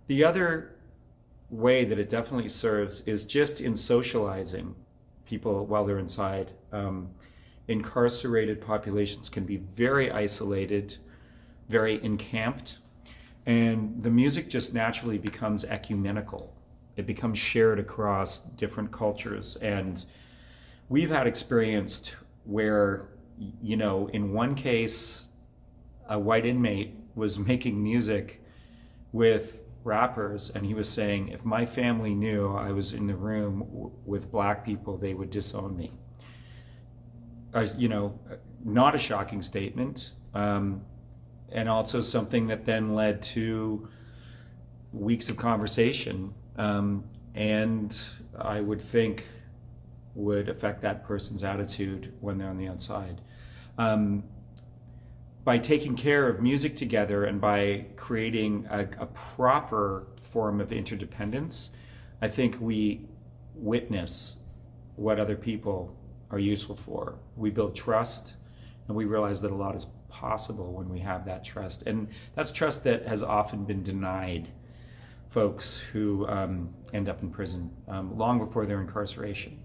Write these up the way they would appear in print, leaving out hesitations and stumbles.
The other way that it definitely serves is just in socializing people while they're inside. Incarcerated populations can be very isolated, very encamped, and the music just naturally becomes ecumenical. It becomes shared across different cultures. And we've had experience where, in one case, a white inmate was making music with rappers, and he was saying, if my family knew I was in the room with black people, they would disown me. Not a shocking statement, and also something that then led to weeks of conversation, and I would think would affect that person's attitude when they're on the outside. By taking care of music together and by creating a proper form of interdependence, I think we witness what other people are useful for. We build trust, and we realize that a lot is possible when we have that trust. And that's trust that has often been denied folks who end up in prison long before their incarceration.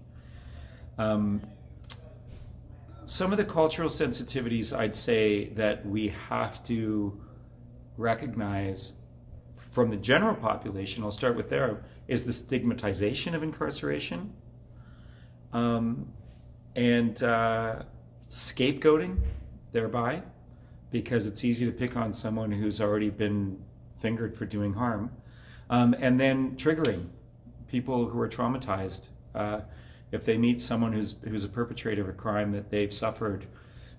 Some of the cultural sensitivities I'd say that we have to recognize from the general population, I'll start with there, is the stigmatization of incarceration, and scapegoating thereby, because it's easy to pick on someone who's already been fingered for doing harm, and then triggering people who are traumatized. If they meet someone who's a perpetrator of a crime that they've suffered,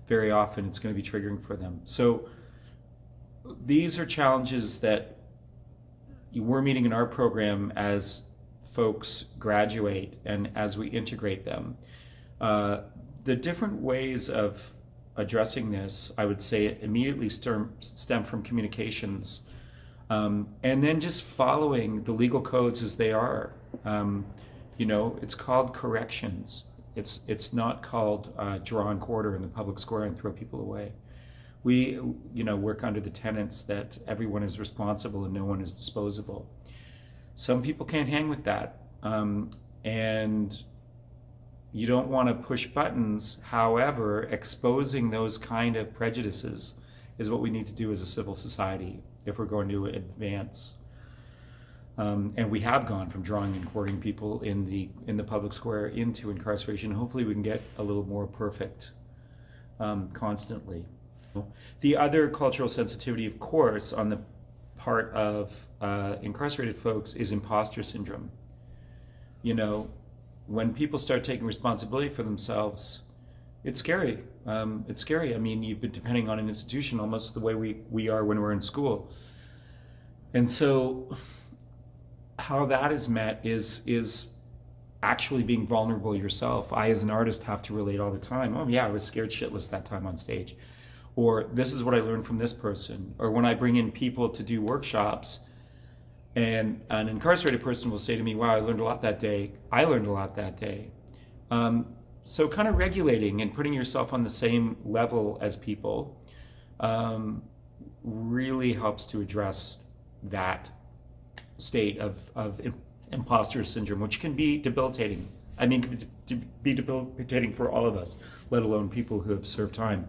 very often it's going to be triggering for them. So these are challenges that we're meeting in our program as folks graduate and as we integrate them. The different ways of addressing this, I would say, immediately stem from communications, and then just following the legal codes as they are. It's called corrections. It's not called draw and quarter in the public square and throw people away. We, work under the tenets that everyone is responsible and no one is disposable. Some people can't hang with that, and you don't want to push buttons. However, exposing those kind of prejudices is what we need to do as a civil society if we're going to advance. And we have gone from drawing and quartering people in the public square into incarceration. Hopefully we can get a little more perfect constantly. The other cultural sensitivity, of course, on the part of incarcerated folks is imposter syndrome. When people start taking responsibility for themselves, it's scary. It's scary. I mean, you've been depending on an institution almost the way we are when we're in school. And so how that is met is actually being vulnerable yourself. I, as an artist, have to relate all the time. Oh yeah, I was scared shitless that time on stage. Or this is what I learned from this person. Or when I bring in people to do workshops, and an incarcerated person will say to me, wow, I learned a lot that day. I learned a lot that day. So kind of regulating and putting yourself on the same level as people really helps to address that state of imposter syndrome, which can be debilitating. I mean, be debilitating for all of us, let alone people who have served time.